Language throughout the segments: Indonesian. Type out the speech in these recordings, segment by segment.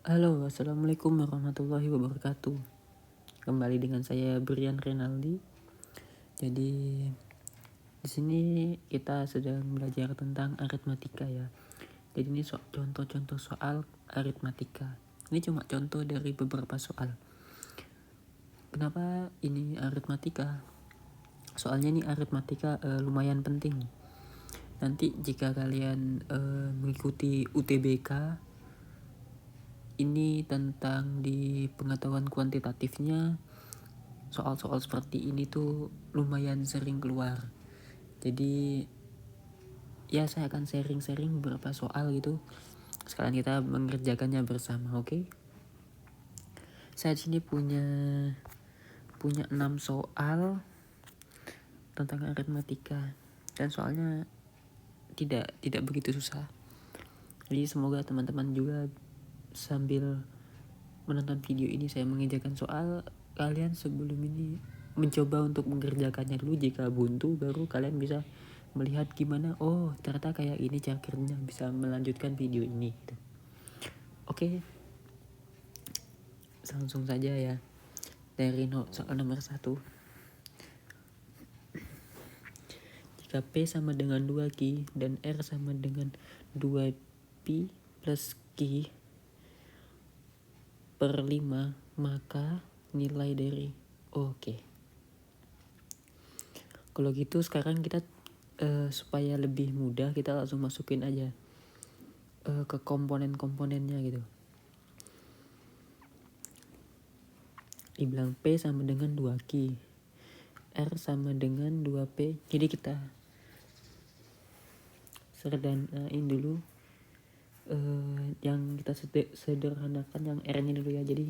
Halo, assalamualaikum warahmatullahi wabarakatuh. Kembali dengan saya Brian Renaldi. Jadi di sini kita sedang belajar tentang aritmatika ya. Jadi ini contoh-contoh soal aritmatika. Ini cuma contoh dari beberapa soal. Kenapa ini aritmatika? Soalnya ini aritmatika lumayan penting. Nanti jika kalian mengikuti UTBK, ini tentang di pengetahuan kuantitatifnya, soal-soal seperti ini tuh lumayan sering keluar. Jadi ya saya akan sharing-sharing beberapa soal gitu. Sekarang kita mengerjakannya bersama, oke? Saya di sini punya 6 soal tentang aritmatika dan soalnya tidak begitu susah. Jadi semoga teman-teman juga sambil menonton video ini saya mengerjakan soal, kalian sebelum ini mencoba untuk mengerjakannya dulu. Jika buntu baru kalian bisa melihat gimana, oh ternyata kayak ini cara kerjanya, bisa melanjutkan video ini gitu. Oke, langsung saja ya dari soal nomor 1. Jika P sama dengan 2Q dan R sama dengan 2Pi plus Q per 5, maka nilai dari oke. Kalau gitu sekarang kita supaya lebih mudah kita langsung masukin aja ke komponen-komponennya gitu. Dibilang P sama dengan 2Q, R sama dengan 2P. Jadi kita sederhanain dulu yang kita sederhanakan yang R-nya dulu ya. Jadi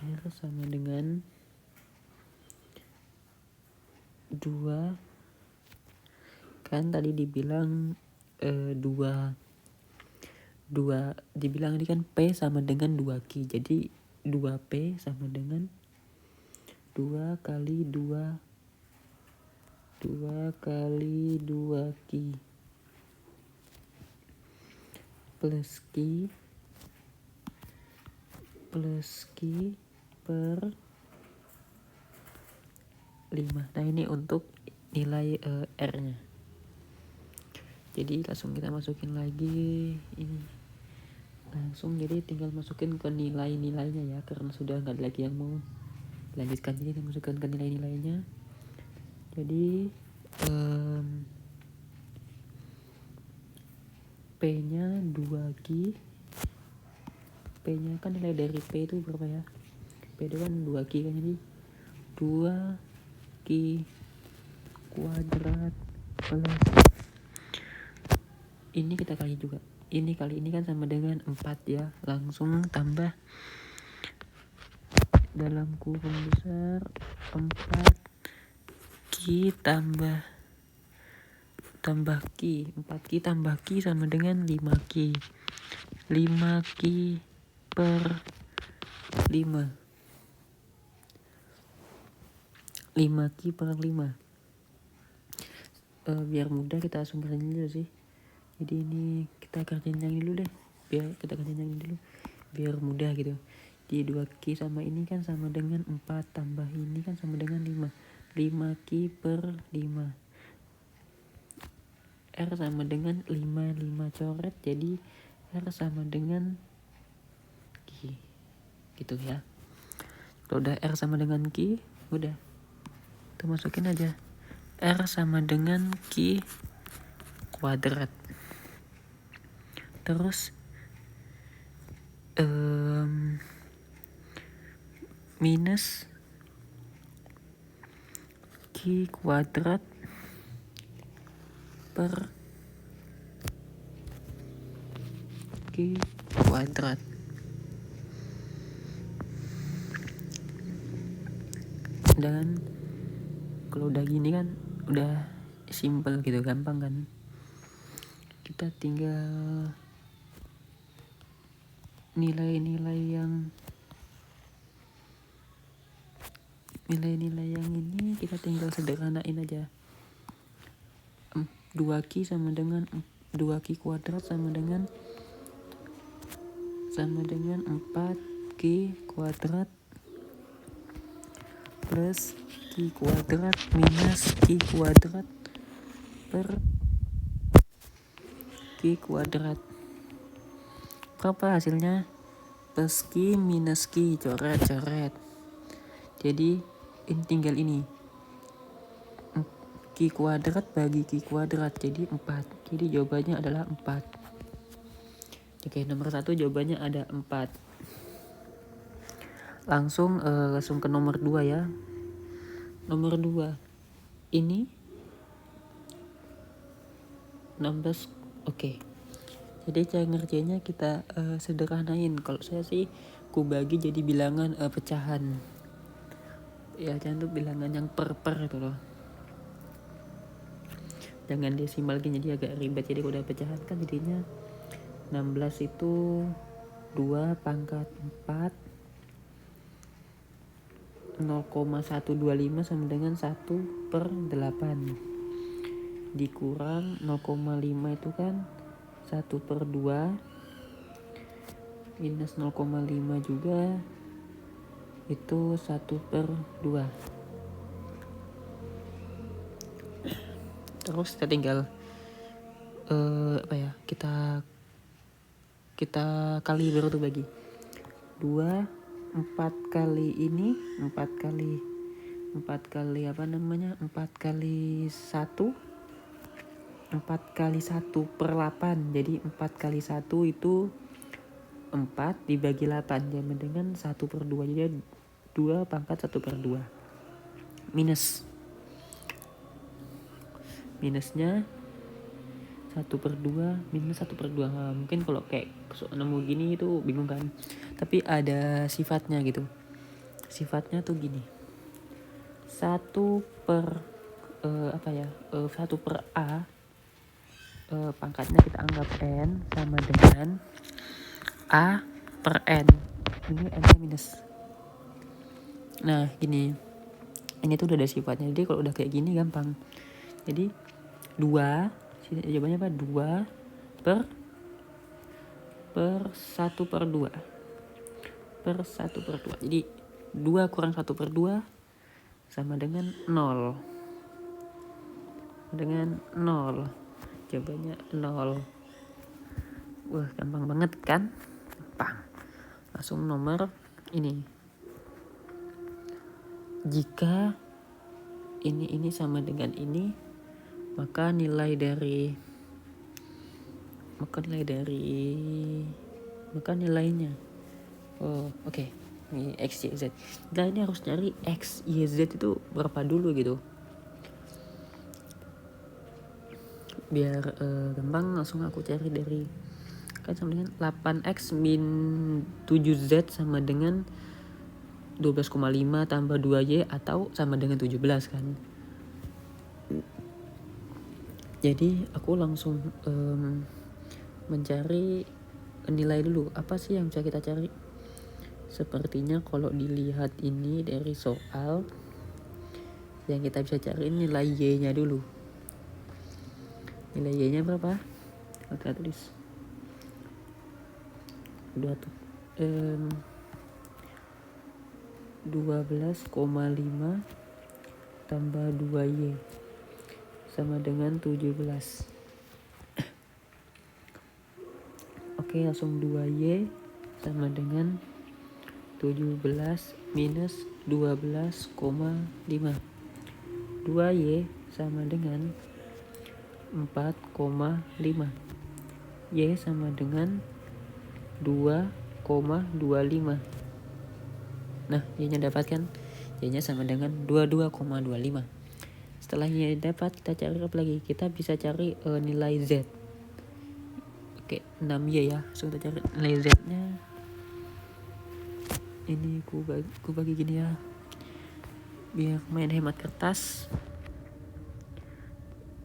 R sama dengan 2, kan tadi dibilang 2 dibilang ini kan P sama dengan 2Q. Jadi 2P sama dengan 2 kali 2 kali 2Q plus Q per 5. Nah ini untuk nilai R-nya. Jadi langsung kita masukin lagi ini. Langsung jadi tinggal masukin ke nilai-nilainya ya, karena sudah nggak ada lagi yang mau lanjutkan. Jadi kita masukkan ke nilai-nilainya. Jadi P-nya 2Q. P-nya kan nilai dari P itu berapa ya? P itu kan 2Q kan, jadi 2Q kuadrat plus ini kita kali juga. Ini kali ini kan sama dengan 4 ya. Langsung tambah dalam kurung besar 4Q tambah Q. 4Q tambah Q sama dengan 5Q. 5Q per 5. 5Q per 5. Biar mudah kita langsung kerjain dulu sih. Jadi ini kita kerjain yang ini dulu deh. Biar mudah gitu. Jadi 2Q sama ini kan sama dengan 4 tambah ini kan sama dengan 5. 5Q per 5. R sama dengan 5 coret, jadi R sama dengan Q gitu ya. Kalau udah R sama dengan Q, udah kita masukin aja R sama dengan Q kuadrat. Terus minus Q kuadrat per Q kuadrat. Dan kalau udah gini kan udah simple gitu, gampang kan. Kita tinggal nilai-nilai yang ini kita tinggal sederhanain aja. 2Q sama dengan 2Q kuadrat sama dengan sama dengan 4Q kuadrat plus Q kuadrat minus Q kuadrat per Q kuadrat. Berapa hasilnya? Plus Q minus Q, coret. Jadi ini tinggal ini. Q kuadrat bagi Q kuadrat, jadi 4. Jadi jawabannya adalah 4. Oke, nomor 1 jawabannya ada 4. Langsung ke nomor 2 ya. Nomor 2 ini 16. Oke. Jadi cara ngerjainnya kita sederhanain. Kalau saya sih ku bagi jadi bilangan pecahan. Ya, jangan tuh bilangan yang per itu loh. Jangan desimal gini, jadi agak ribet. Jadi kalau udah pecahan kan jadinya 16 itu 2 pangkat 4 0,125 sama dengan 1/8 dikurang 0,5 itu kan 1/2 minus 0,5 juga itu 1/2. Terus kita tinggal kita kali baru tuh bagi 2 4 kali 1 4 kali 1 4/8. Jadi 4 kali 1 itu 4 dibagi 8 sama dengan 1/2. Jadi 2 pangkat 1/2 minusnya 1/2 minus 1/2. Mungkin kalau kayak nemu gini itu bingung kan, tapi ada sifatnya gitu. Sifatnya tuh gini, 1 per 1 per A, pangkatnya kita anggap N sama dengan A per N. Ini N-nya minus. Nah gini, ini tuh udah ada sifatnya. Jadi kalau udah kayak gini gampang. Jadi 2, jawabannya apa? 2 per 1/2 per 1/2. Jadi 2 kurang 1/2 sama dengan 0. Jawabannya 0. Wah, gampang banget kan? Gampang. Langsung nomor ini. Jika ini sama dengan ini, maka nilainya oke. Ini X, Y, Z. Nah ini harus cari X, Y, Z itu berapa dulu gitu. Biar gampang langsung aku cari dari kan sama dengan 8X min 7Z sama dengan 12,5 tambah 2Y atau sama dengan 17 kan. Jadi aku langsung mencari nilai dulu. Apa sih yang bisa kita cari? Sepertinya kalau dilihat ini dari soal, yang kita bisa cari nilai Y-nya dulu. Nilai Y-nya berapa? Kita tulis. Udah tuh. 12,5 tambah 2Y sama dengan 17. Oke, langsung 2Y sama dengan 17 minus 12,5. 2Y sama dengan 4,5. Y sama dengan 2,25. Nah, Y-nya dapat kan? Y-nya sama dengan 22,25. Setelah Y dapat, kita cari apa lagi? Kita bisa cari nilai Z. Oke, 6Y ya. Langsung kita cari nilai Z-nya. Ini ku bagi gini ya. Biar main hemat kertas.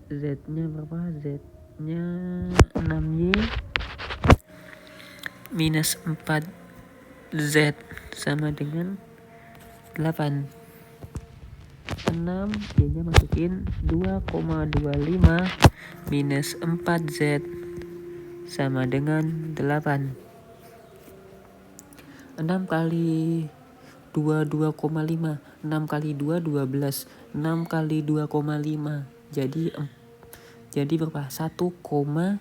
Z-nya berapa? Z-nya 6Y minus 4Z sama dengan 8. 6 Y-nya masukin 2,25 minus 4Z sama dengan 8. 6 kali 2 2,5. 6 kali 2 12. 6 kali 2,5. Jadi berapa? 1,25.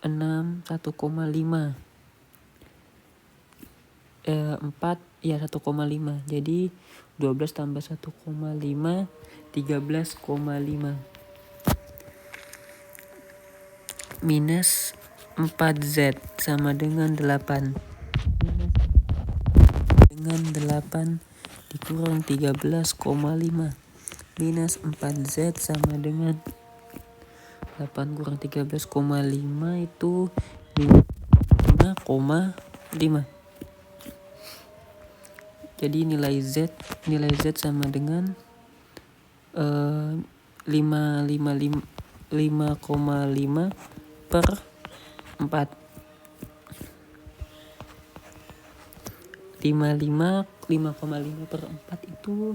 6 1,5. 4 ya 1,5. Jadi 12 tambah 1,5 13,5 minus 4Z sama dengan 8. Dengan 8 dikurang 13,5 minus 4Z sama dengan 8 kurang 13,5 itu 5,5. Jadi nilai Z sama dengan 5,5 per 4. 5,5 per 4 itu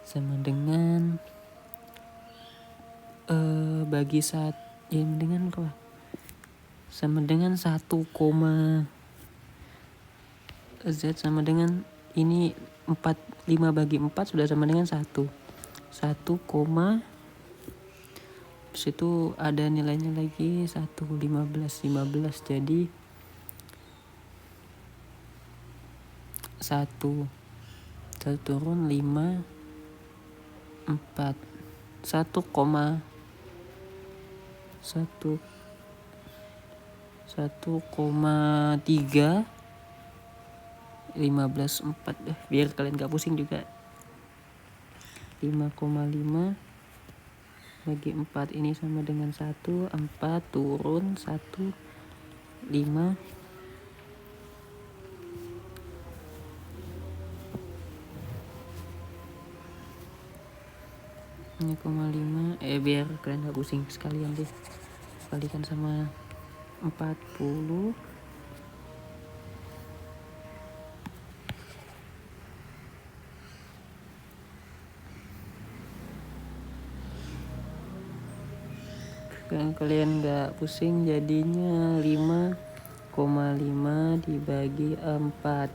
sama dengan bagi dengan berapa? Sama dengan 1, Z sama dengan ini 4, 5 bagi 4 sudah sama dengan 1, situ ada nilainya lagi 1, 15 jadi 1 turun 5, 4 1,3 15 4 biar kalian gak pusing juga. 5,5 bagi 4 ini sama dengan 1, 4 turun 1, 5 5,5 biar kalian gak pusing sekalian deh kalikan sama 40 kan kalian gak pusing jadinya 5,5 dibagi 4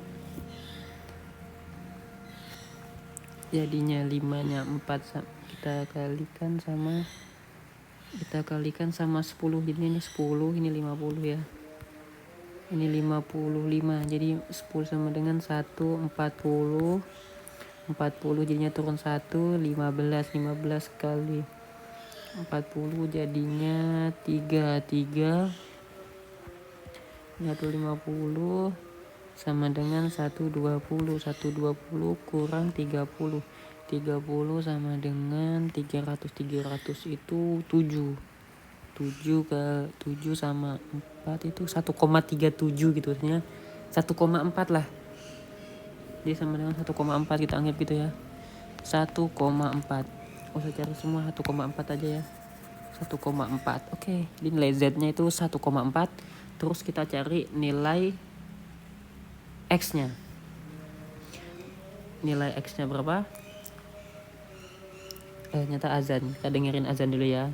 jadinya 5 nya 4 kita kalikan sama 10 jadi ini 10 ini 50 ya ini 55 jadi 10 sama dengan 1 40 jadinya turun 1 15 kali 40 jadinya 3 50 sama dengan 120 kurang 30 sama dengan 300 itu 7 ke 7 sama 4 itu 1,37 gitu artinya 1,4 lah jadi sama dengan 1,4 kita anggap gitu ya 1,4 usah cari semua 1,4 aja ya 1,4 oke jadi nilai Z nya itu 1,4 terus kita cari nilai X nya berapa nyata azan kita dengerin azan dulu ya.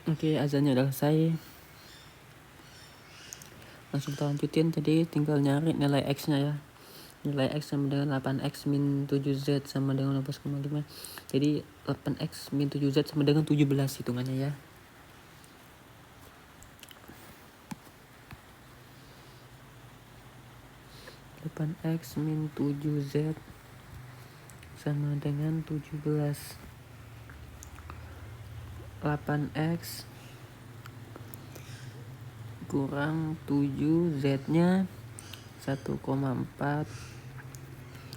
Oke, azannya udah selesai. Langsung kita lanjutin, jadi tinggal nyari nilai X nya ya. nilai X sama dengan 8X min 7Z sama dengan 12,5. Jadi 8X min 7Z sama dengan 17 hitungannya ya. X min 7Z sama dengan 17. 8X kurang 7Z nya 1,4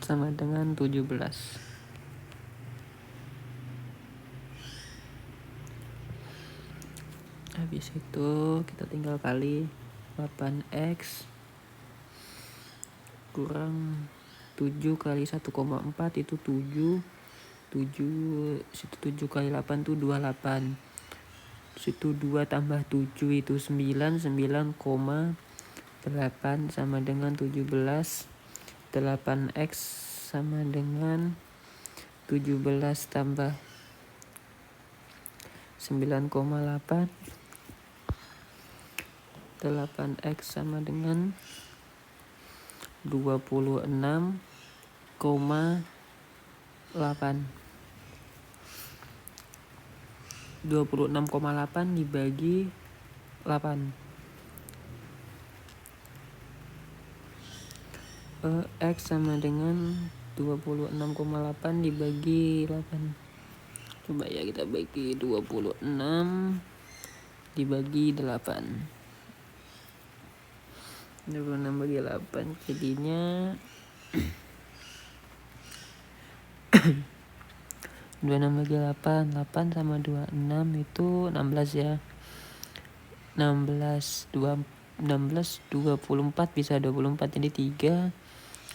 sama dengan 17. Habis itu kita tinggal kali 8X kurang 7 kali 1,4 itu 7. 7 kali 8 itu 28. Situ 2 tambah 7 itu 9. 9,8 sama dengan 17. 8X sama dengan 17 tambah 9,8. 8X sama dengan 26,8. 26,8 dibagi 8. X sama dengan 26,8 dibagi 8. Coba ya kita bagi 26 dibagi 8. 26 bagi 8 jadinya 26 bagi 8 sama 26 itu 16 ya. 16 24 bisa 24 jadi 3.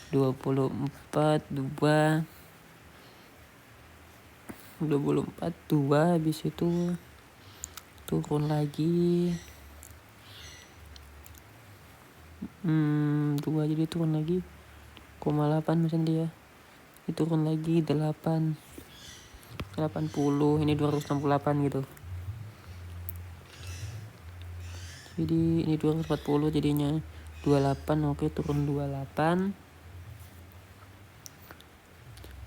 24 2 habis itu turun lagi 2 jadi turun lagi 0,8 misalnya dia itu turun lagi 80 ini 268 gitu. Jadi ini 240 jadinya 28. Oke, turun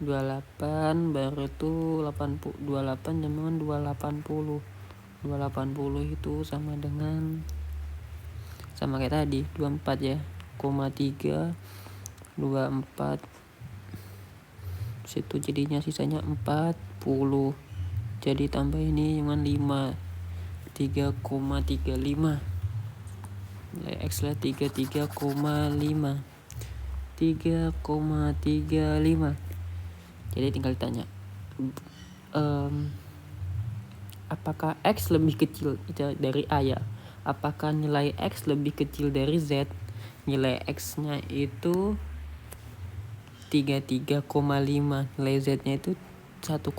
28 baru itu 80 28 dengan 280 itu sama dengan sama kayak tadi 24 ya 0,3 24 situ jadinya sisanya 40 jadi tambah ini dengan 5 3,35 nilai X lah 33,5 jadi tinggal ditanya apakah X lebih kecil dari A ya, apakah nilai X lebih kecil dari Z. Nilai X nya itu 33,5, nilai Z nya itu 1,4.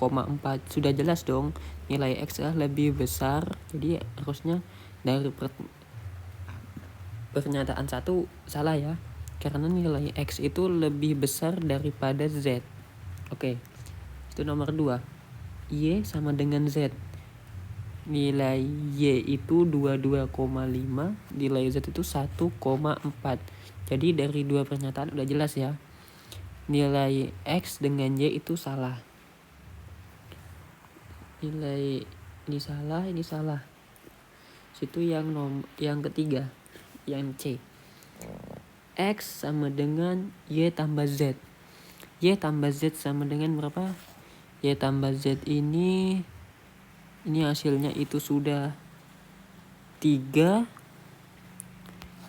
Sudah jelas dong nilai X lebih besar, jadi harusnya dari pernyataan 1 salah ya, karena nilai X itu lebih besar daripada Z. Oke, itu nomor 2. Y sama dengan Z. Nilai Y itu 22,5, nilai Z itu 1,4. Jadi dari dua pernyataan udah jelas ya, nilai X dengan Y itu salah. Nilai ini salah. Situ yang ketiga, yang C. X sama dengan Y tambah Z. Y tambah Z sama dengan berapa? Y tambah Z ini hasilnya itu sudah 3.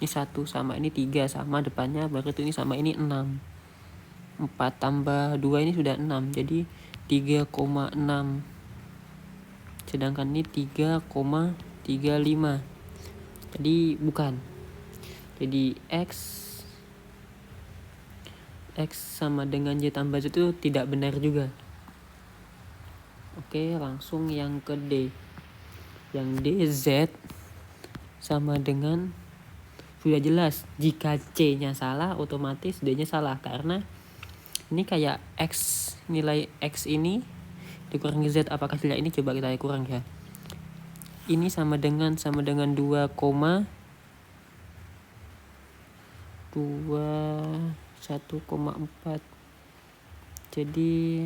Ini 1 sama ini 3 sama depannya, baru itu ini sama ini 6. 4 tambah 2 ini sudah 6, jadi 3,6. Sedangkan ini 3,35. Jadi bukan. Jadi X sama dengan Y tambah Z itu tidak benar juga. Oke, langsung yang ke D. Yang D, Z sama dengan, sudah jelas jika C-nya salah otomatis D-nya salah, karena ini kayak X, nilai X ini dikurangi Z, apakah tidak? Ini coba kita kurang ya. Ini sama dengan 2,2 1,4. Jadi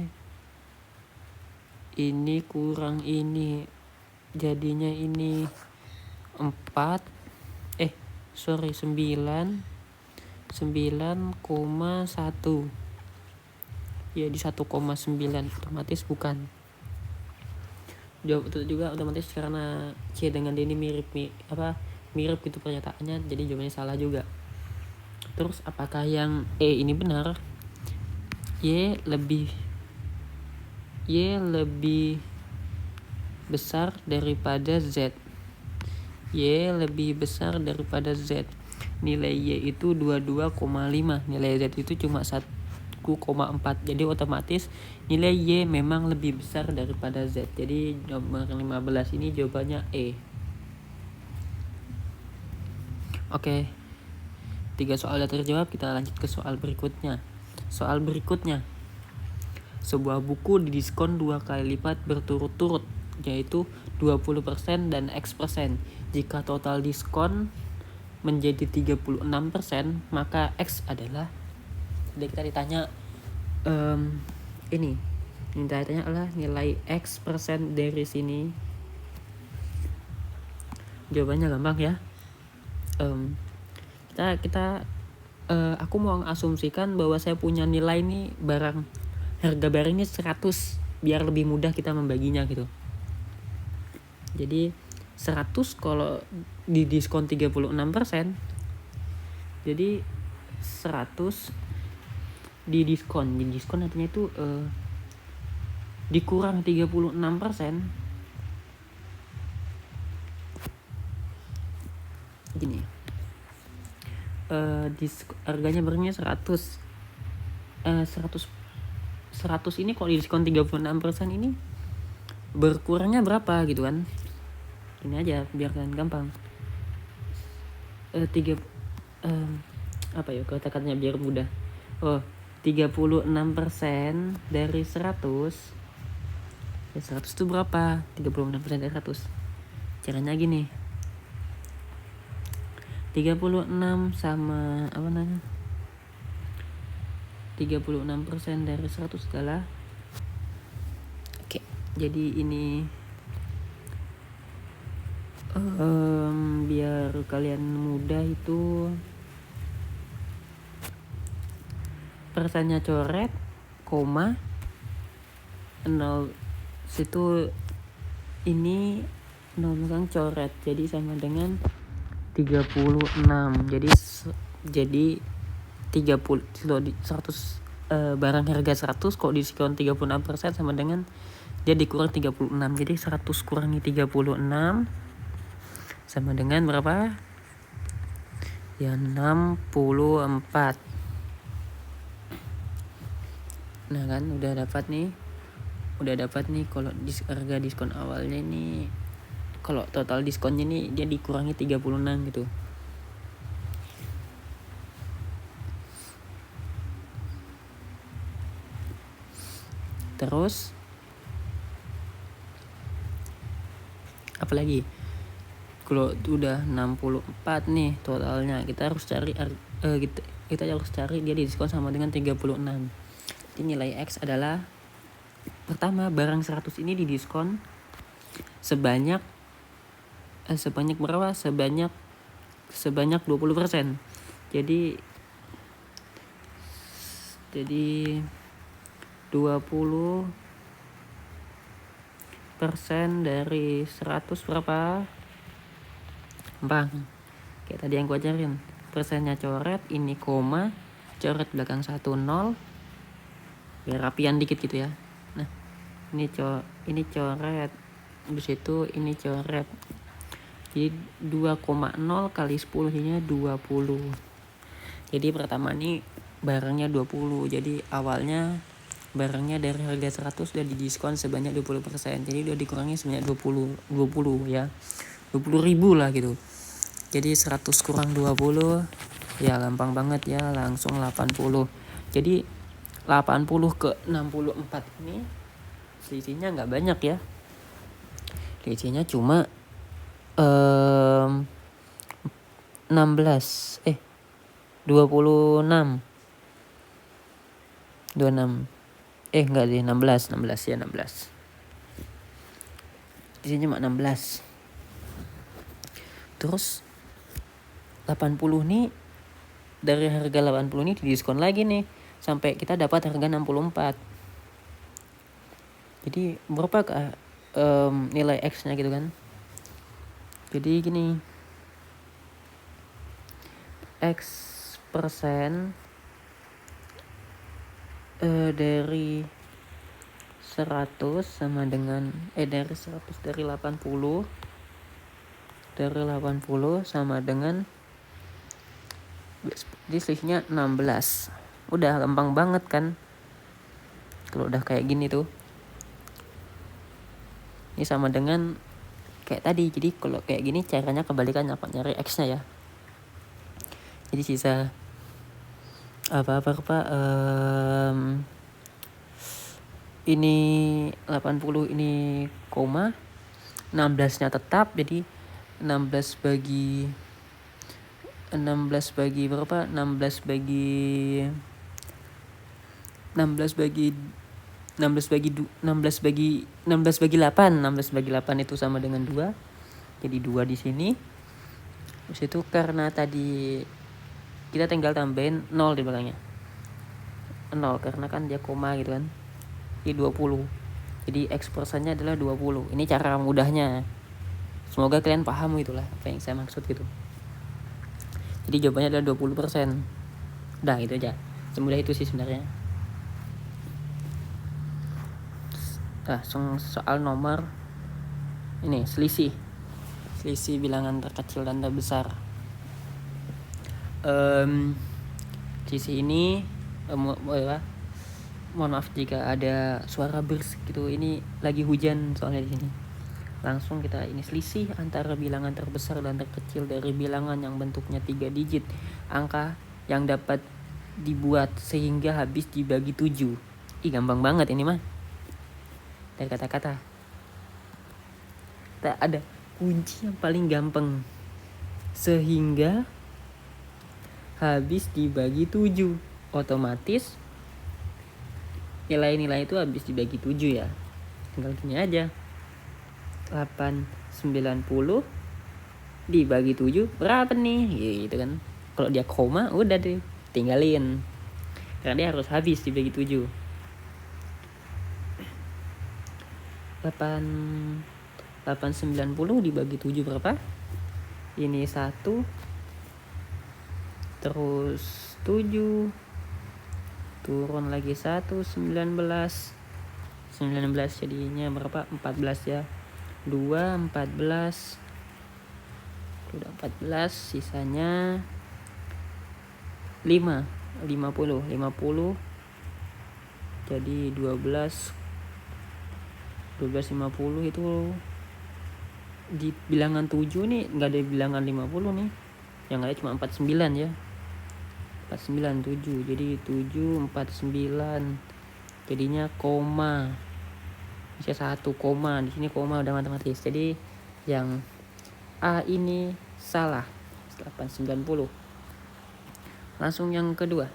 ini kurang ini, jadinya ini 9,1. Ya di 1,9 otomatis bukan. Jawab itu juga otomatis karena C dengan D ini mirip gitu pernyataannya, jadi jawabannya salah juga. Terus apakah yang E ini benar? Y lebih besar daripada Z. Y lebih besar daripada Z. Nilai Y itu 22,5. Nilai Z itu cuma 1,4. Jadi otomatis nilai Y memang lebih besar daripada Z. Jadi nomor 15 ini jawabannya E. Oke. 3 soal sudah terjawab, kita lanjut ke soal berikutnya. Soal berikutnya. Sebuah buku didiskon 2 kali lipat berturut-turut, yaitu 20% dan X%. Jika total diskon menjadi 36%, maka X adalah. Jadi kita ditanya ini ditanya adalah nilai X% dari sini. Jawabannya gampang ya. Aku mau mengasumsikan bahwa saya punya nilai nih harga barangnya 100 biar lebih mudah kita membaginya gitu. Jadi 100 kalau di diskon 36%, jadi 100 di diskon artinya itu dikurang 36%. Gini, harganya barangnya 100 ini kalau di diskon 36% ini berkurangnya berapa gitu kan. Ini aja biar kalian gampang. Kata-katanya biar mudah. 36% dari 100. Ya 100 itu berapa? 36% dari 100. Caranya gini. 36 sama 36% dari 100 adalah. Oke, jadi ini biar kalian mudah itu persennya coret, koma, 0 situ ini 0 megang coret, jadi sama dengan 36. Jadi 30 kilo di 100 barang harga 100 kok diskon 36% sama dengan dia dikurang 36. Jadi 100 kurangi 36 sama dengan berapa? Ya 64. Nah kan udah dapat nih kalau harga diskon awalnya ini, kalau total diskonnya nih dia dikurangi 36 gitu. Terus apalagi kalau udah 64 nih totalnya, kita harus cari dia diskon sama dengan 36. Jadi nilai X adalah, pertama barang 100 ini didiskon sebanyak berapa? Sebanyak 20%. Jadi 20% dari 100 berapa? Gampang. Kayak tadi yang gue ajarin. Persennya coret, ini koma, coret belakang 1 0. Biar rapian dikit gitu ya. Nah, ini coret. Habis itu ini coret. Jadi 2,0 kali 10 nya 20. Jadi pertama nih barangnya 20. Jadi awalnya barangnya dari harga 100 udah didiskon sebanyak 20%. Jadi udah dikurangi sebanyak 20 ya. 20.000 lah gitu. Jadi 100 kurang 20 ya gampang banget ya, langsung 80. Jadi 80 ke 64 ini selisihnya nggak banyak ya. Selisihnya cuma 26. 26. Enggak deh, 16 ya, 16. Di sini cuma 16. Terus 80 nih, dari harga 80 nih didiskon lagi nih sampai kita dapat harga 64. Jadi berapa nilai X-nya gitu kan. Jadi gini, X persen dari 100 sama dengan dari 100 dari 80 sama dengan di selisihnya 16. Udah gampang banget kan kalau udah kayak gini tuh. Ini sama dengan kayak tadi. Jadi kalau kayak gini caranya kebalikannya, nyari X-nya ya. Jadi sisa ini 80 ini koma, 16-nya tetap, jadi 16 bagi berapa? 16 bagi 8 itu sama dengan 2. Jadi 2 di sini. Terus itu karena tadi kita tinggal tambahin 0 di belakangnya. 0 karena kan dia koma gitu kan. Jadi 20. Jadi X persennya adalah 20. Ini cara mudahnya. Semoga kalian paham itulah apa yang saya maksud gitu. Jadi jawabannya adalah 20%. Udah gitu aja. Semudah itu sih sebenarnya. Langsung soal nomor ini, selisih bilangan terkecil dan terbesar. Selisih ini mohon maaf jika ada suara berisik gitu. Ini lagi hujan soalnya di sini. Langsung kita ini selisih antara bilangan terbesar dan terkecil dari bilangan yang bentuknya 3 digit. Angka yang dapat dibuat sehingga habis dibagi 7. Gampang banget ini mah. Dari kata-kata. Tak ada kunci yang paling gampang. Sehingga habis dibagi 7. Otomatis nilai-nilai itu habis dibagi 7 ya. Tinggal gini aja. 890 dibagi 7 berapa nih? Ya, gitu kan. Kalau dia koma udah deh, tinggalin. Karena dia harus habis dibagi 7. 890 dibagi 7 berapa? Ini 1. Terus 7. Turun lagi 1, 19 jadinya berapa? 14 ya. 2, 14. Udah 14, sisanya 50. Jadi 12 50 itu di bilangan 7 nih enggak ada bilangan 50 nih. Yang ada cuma 49 ya. 49 7. Jadi 7 49. Jadinya koma. Bisa 1 koma, di sini koma udah matematis. Jadi yang A ini salah. 890. Langsung yang kedua.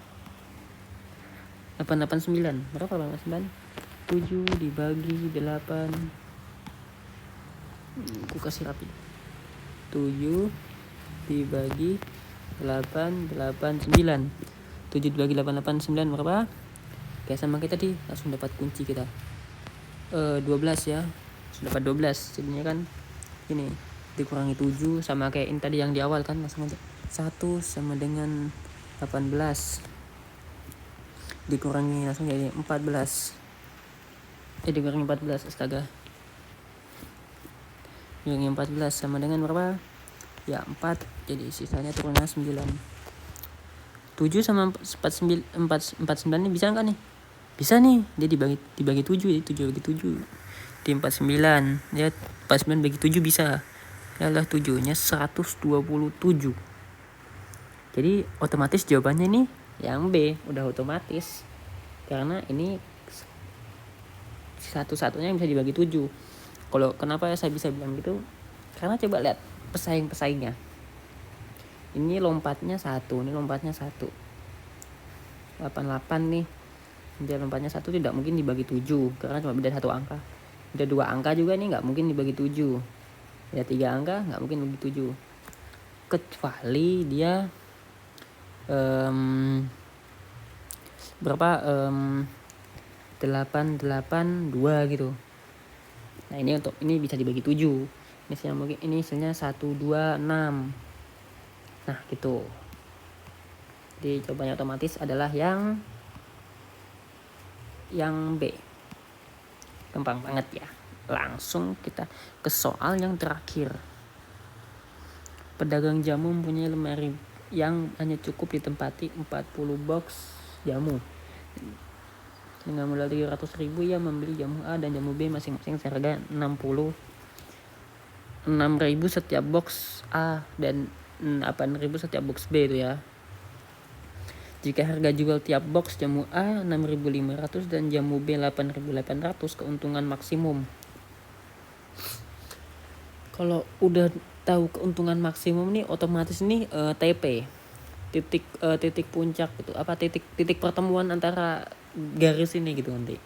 889. Berapa 889? 7 dibagi 8. Aku kasih rapi. 7 dibagi 8 9. 7 dibagi 8 9 berapa? Kayak sama kita tadi, langsung dapat kunci kita. 12 ya. Sudah dapat 12. Jadinya kan ini dikurangi 7 sama kayak ini tadi yang di awal kan, langsung aja. 1 sama dengan 18. Dikurangi langsung jadi 14. Dikurangi 14, astaga. Dikurangi 14 sama dengan berapa? Ya 4. Jadi sisanya turunnya 9. 7 sama 49 ini bisa enggak nih? Bisa nih. Dia dibagi 7, jadi 7 bagi 7. Di 49. Ya 49 bagi 7 bisa. Adalah 7-nya 127. Jadi otomatis jawabannya nih yang B, udah otomatis. Karena ini satu-satunya yang bisa dibagi 7. Kalau kenapa saya bisa bilang gitu? Karena coba lihat pesaing-pesaingnya. Ini lompatnya 1, ini lompatnya 1. 88 nih. Inti lompatnya 1 tidak mungkin dibagi 7 karena cuma beda 1 angka. Beda 2 angka juga nih nggak mungkin dibagi 7. Beda 3 angka nggak mungkin dibagi 7. Kecuali dia berapa 882 gitu. Nah ini bisa dibagi 7. Misalnya mungkin ini misalnya 126. Nah gitu. Jadi jawabannya otomatis adalah yang B. Gampang banget ya. Langsung kita ke soal yang terakhir. Pedagang jamu mempunyai lemari yang hanya cukup ditempati 40 box jamu. Dengan modal 300.000 ia membeli jamu A dan jamu B masing-masing seharga 66.000 setiap box A dan 8.000 setiap box B itu ya. Jika harga jual tiap box jamu A 6.500 dan jamu B 8.800, keuntungan maksimum. Kalau udah tahu keuntungan maksimum nih otomatis nih TP. Titik puncak gitu. Apa titik pertemuan antara garis ini gitu nanti.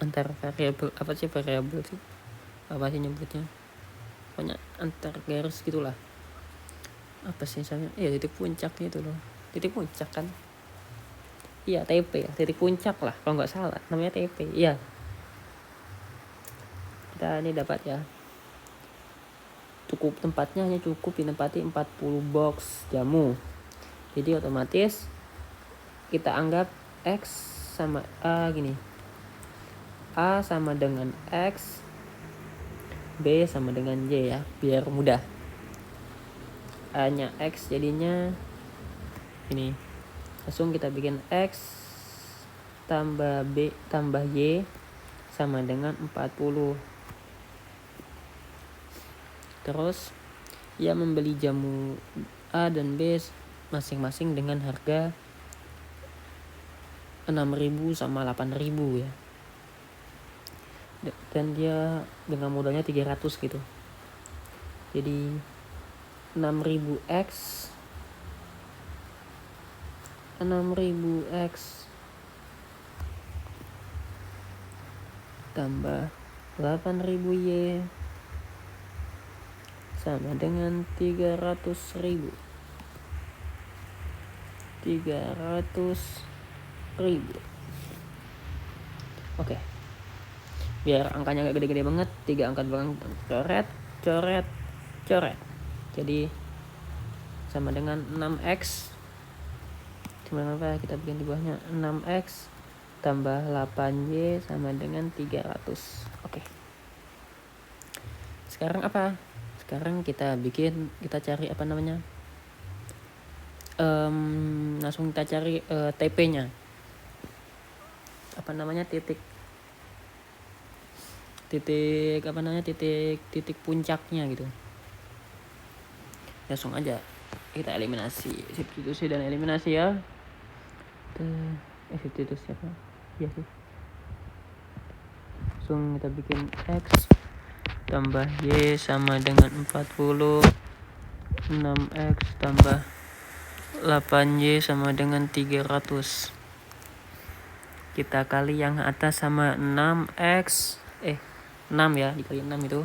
Antara variabel apa sih nyebutnya? Pokoknya antar garis gitulah. Apa sih misalnya? Iya titik puncaknya itu loh. Titik puncak kan? Iya TP ya, titik puncak lah kalau nggak salah namanya TP. Iya. Kita ini dapat ya. Tempatnya hanya cukup ditempati 40 box jamu. Jadi otomatis kita anggap X sama A gini. A sama dengan X, B sama dengan Y ya, biar mudah. A-nya X jadinya ini. Langsung kita bikin X tambah B tambah Y sama dengan 40. Terus ia membeli jamu A dan B masing-masing dengan harga 6.000 sama 8.000 ya. Dan dia dengan modalnya 300 gitu. Jadi 6.000x tambah 8.000y sama dengan 300.000. Oke. Biar angkanya gak gede-gede banget, 3 angka doang, coret. Jadi sama dengan 6x. Sama apa? Kita bikin di bawahnya 6x tambah 8y sama dengan 300. Oke. Sekarang apa? Sekarang kita cari apa namanya? Langsung kita cari TP-nya. Apa namanya? Titik puncaknya gitu. Langsung aja kita eliminasi, substitusi dan eliminasi ya. Substitusi apa? Ya sih. Langsung kita bikin X tambah Y sama dengan 40. 6X tambah 8Y sama dengan 300. Kita kali yang atas sama 6X 6 ya, dikali 6 itu.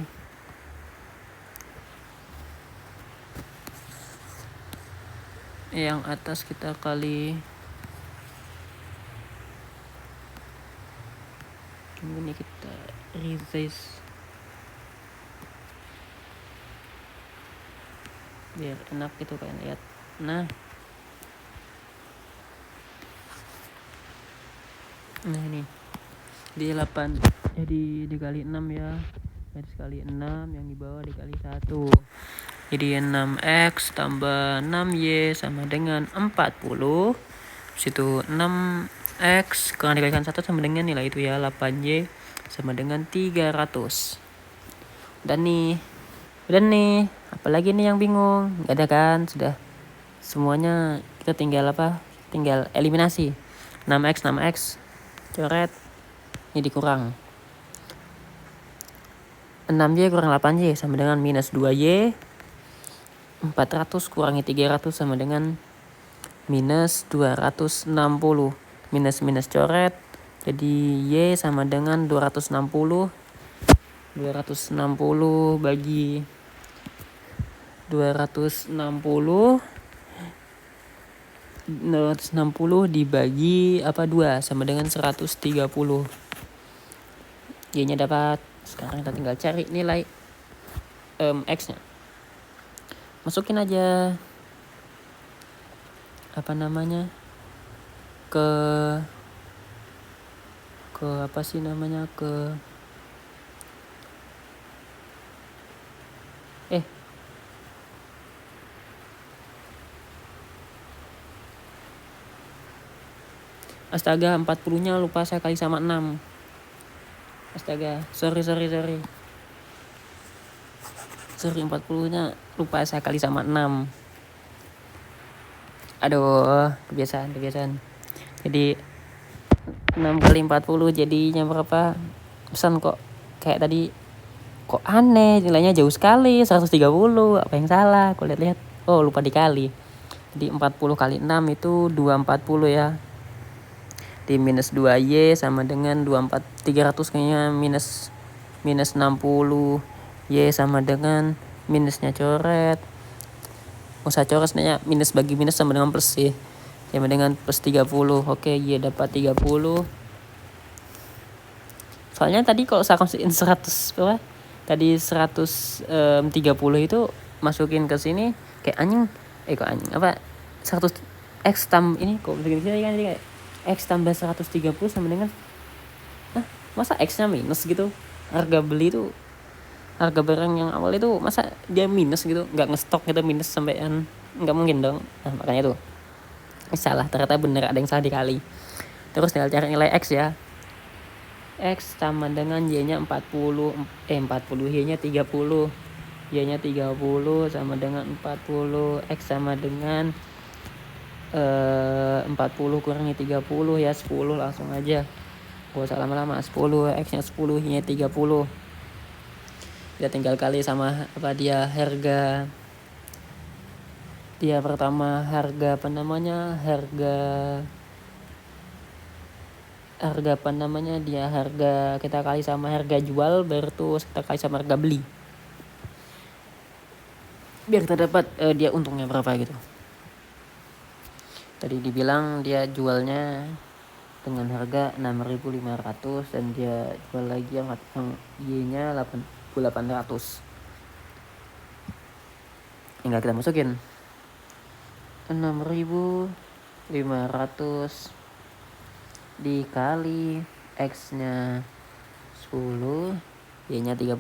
Yang atas kita kali ini kita resize biar enak gitu kalian lihat. Nah ini di 8 jadi dikali 6 ya, garis kali 6 yang di bawah dikali 1, jadi 6x tambah 6y sama dengan 40. Situ 6x kurang dikalikan 1 sama dengan nilai itu ya, 8y sama dengan 300. Dan nih apalagi nih yang bingung? Gak ada kan? Sudah semuanya kita tinggal eliminasi. 6x coret, ini dikurang 6y kurang 8y sama dengan minus 2y. 400 kurangi 300 sama dengan minus 260. minus coret, jadi Y sama dengan 260 bagi 260 dibagi 2 sama dengan 130. Y-nya dapat. Sekarang kita tinggal cari nilai X-nya. Masukin aja ke astaga, 40-nya lupa saya kali sama 6. Astaga, sorry. 40-nya lupa saya kali sama 6. Aduh, kebiasaan. Jadi 6 kali 40 jadinya berapa? Pesan kok kayak tadi, kok aneh, nilainya jauh sekali, 130. Apa yang salah? Aku lihat-lihat, oh lupa dikali. Jadi 40 kali 6 itu 240 ya. Di minus 2Y sama dengan 300 kayaknya, minus 60. Y sama dengan minusnya coret. Usah coret sebenarnya, minus bagi minus sama dengan plus sih. Sama dengan plus 30. Oke, Y dapat 30. Soalnya tadi kalau saya masukin 100 berapa? Tadi 130 itu masukin ke sini kayak anjing. 100 X tambah ini kok begini kan, kayak X tambah 130 sama dengan masa X-nya minus gitu. Harga barang yang awal itu masa dia minus gitu, nggak ngestok gitu minus sampean, nggak mungkin dong. Nah, makanya tuh salah, ternyata bener ada yang salah dikali. Terus tinggal cari nilai X ya. X sama dengan Y-nya 40, Y-nya 30. Y-nya 30 sama dengan 40. X sama dengan 40 kurangi 30 ya 10, langsung aja. Gak usah lama-lama, 10. X-nya 10, Y-nya 30. Kita tinggal kali sama harga. Dia pertama harga kita kali sama harga jual, baru tuh kita kali sama harga beli, biar kita dapat dia untungnya berapa gitu. Tadi dibilang dia jualnya dengan harga 6.500 dan dia jual lagi yang Y-nya 8.800. Tinggal kita masukin 6.500 dikali X-nya 10, Y-nya 30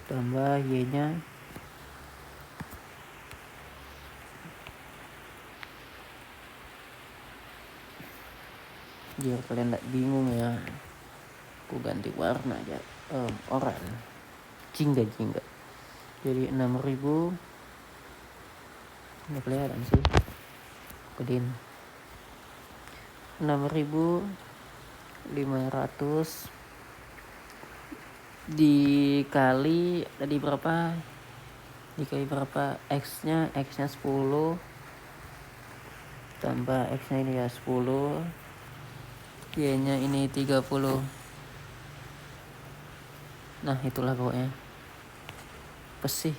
tambah Y-nya biar kalian gak bingung ya, aku ganti warna aja, oranye jingga. Jadi 6.000 nggak kelihatan sih, gedein. 6.500 dikali tadi berapa? X-nya 10 tambah X-nya ini ya 10, Y-nya ini 30. Nah itulah pokoknya. Apa sih?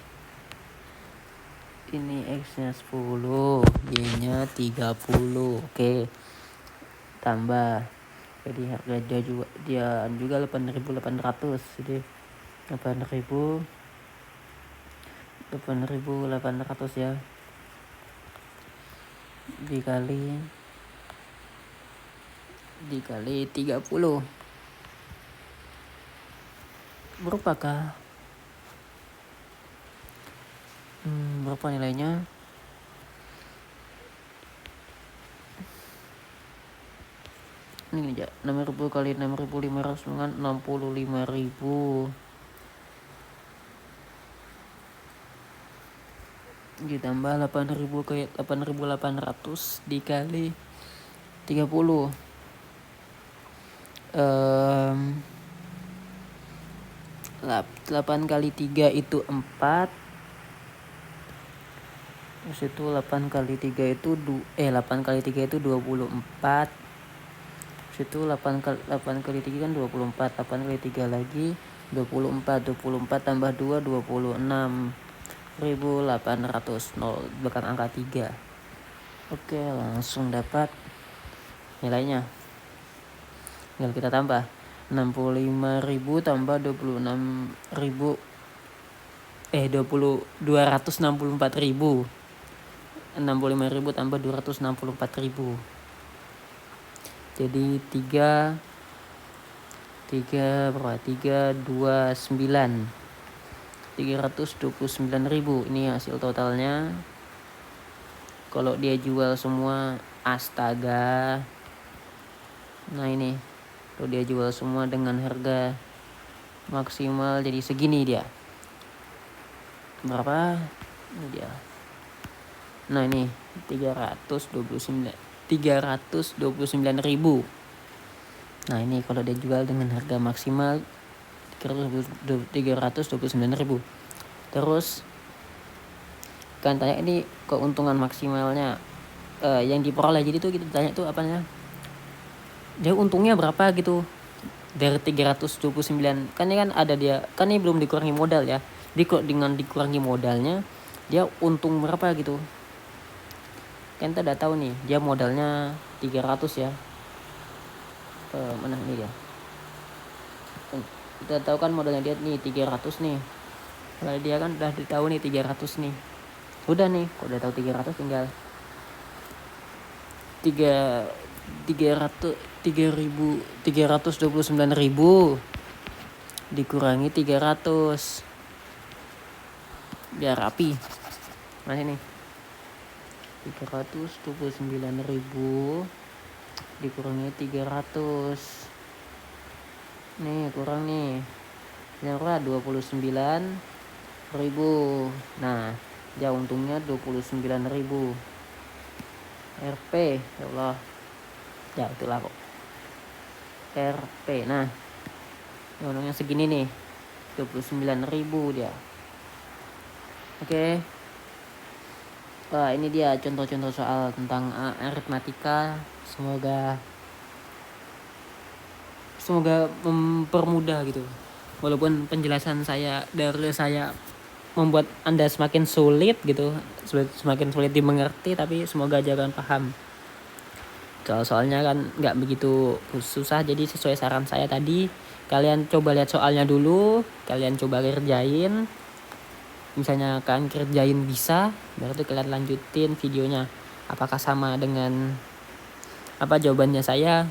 Ini X-nya 10, Y-nya 30. Oke. Tambah. Jadi harga dia juga 8.800. Jadi 8.800 ya. Dikali 30. Berapakah? Berapa nilainya? Ini aja 6.000 kali 6.500 dengan 65.000 ditambah 8.000 kali 8.800 dikali 30. 8 kali 3 itu 4. Terus itu 8 kali 3 itu 8 kali 3 itu 24. Terus itu 8 kali 3 kan 24. 8 kali 3 lagi 24. 24 tambah 2 26.800, 0 belakang angka 3. Oke, langsung dapat nilainya. Tinggal kita tambah 65.000 tambah 264.000. 65.000 tambah 264.000. Jadi 329.000 ini hasil totalnya. Kalau dia jual semua, astaga. Nah ini, kalau dia jual semua dengan harga maksimal jadi segini dia. Berapa? Ini dia. Nah ini 329.000. Nah ini kalau dia jual dengan harga maksimal 329.000. Terus kan tanya ini keuntungan maksimalnya yang diperoleh. Jadi tuh kita tanya tuh apanya, dia untungnya berapa gitu dari 329. Kan ini kan ada dia, kan ini belum dikurangi modal ya. Dengan dikurangi modalnya dia untung berapa gitu. Kan kita udah tahu nih dia modalnya 300 ya. Mana ini dia, kita tahu kan modalnya dia nih 300 nih. Kalau dia kan udah tahu nih 300 nih. Udah nih, kalau udah tahu 300 tinggal 329.000 dikurangi 300 biar rapi. Nah ini 329.000 dikurangi 300. Nih kurang nih. Yang berapa? 29.000. Nah, dia untungnya 29.000. RP, ya Allah. Ya itulah kok. RP. Nah, untungnya segini nih. 29.000 dia. Oke. Wah, ini dia contoh-contoh soal tentang aritmatika. Semoga mempermudah gitu. Walaupun penjelasan saya membuat Anda semakin sulit gitu, semakin sulit dimengerti, tapi semoga aja kalian paham. Soalnya kan nggak begitu susah, jadi sesuai saran saya tadi, kalian coba lihat soalnya dulu, kalian coba kerjain. Misalnya kalian kerjain bisa, berarti kalian lanjutin videonya. Apakah sama dengan apa jawabannya saya?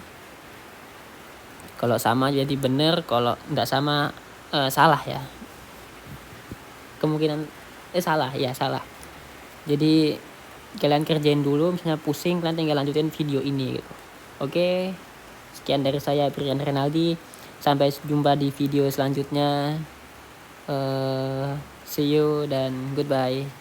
Kalau sama jadi bener, kalau nggak sama salah ya. Kemungkinan salah. Jadi kalian kerjain dulu, misalnya pusing kalian tinggal lanjutin video ini gitu. Oke. Sekian dari saya, Brian Renaldi. Sampai jumpa di video selanjutnya. See you dan goodbye.